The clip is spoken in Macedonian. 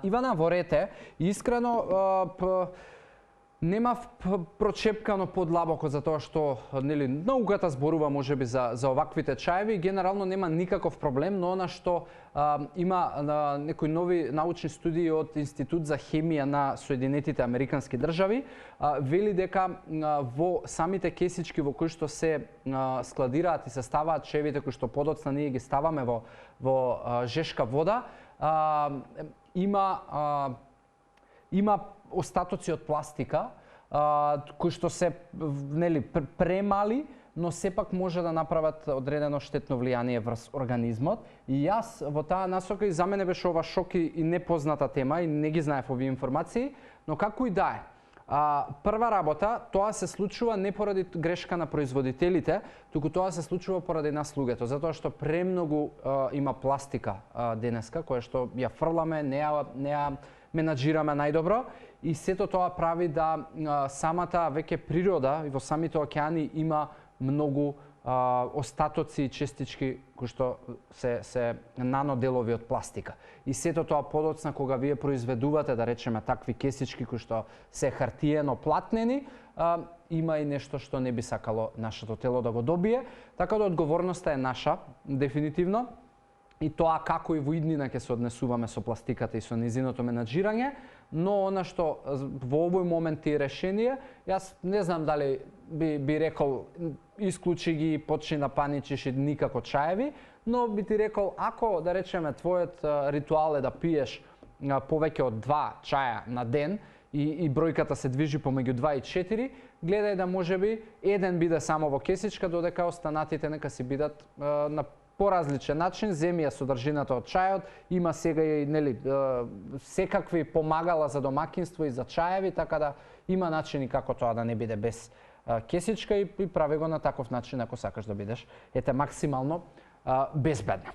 Ивана, во рете, искрено немав прочепкано подлабоко за тоа што нели науката зборува можеби за оваквите чаеви, генерално нема никаков проблем, но она што има некои нови научни студии од Институт за хемија на Соединетите Американски држави, вели дека во самите кесички во кои што се складираат и се ставаат чаевите кои што подоцна ние ги ставаме во жешка вода, има остатоци од пластика кои што се нели премали, но сепак може да направат одредено штетно влијание врз организмот. И јас во таа насока, и за мене беше ова шок и непозната тема и не ги знаев овие информации, но како и да е. Прва работа, тоа се случува не поради грешка на производителите, туку тоа се случува поради нас луѓето, затоа што премногу има пластика денеска, која што ја фрламе, не ја менаџираме најдобро, и сето тоа прави да самата веќе природа и во самите океани има многу остатоци и честички кои што се наноделови од пластика. И сето тоа подоцна кога вие произведувате, да речеме, такви кесички кои што се хартиено платнени, има и нешто што не би сакало нашето тело да го добие, така да одговорноста е наша, дефинитивно. И тоа како и во иднина ќе се однесуваме со пластиката и со низиното менаџирање, но она што во овој момент е решение, јас не знам дали би рекол исклучи ги, почни да паничиш и никако чаеви, но би ти рекол ако, да речеме, твојот ритуал е да пиеш повеќе од 2 чаја на ден и бројката се движи помеѓу 2 и 4, гледај да можеби еден биде само во кесичка, додека останатите нека си бидат на поразличен начин, земи ја содржината од чајот, има сега и нели секакви помагала за домакинство и за чаеви, така да има начини како тоа да не биде без кесичка и прави го на таков начин ако сакаш да бидеш максимално безбедна.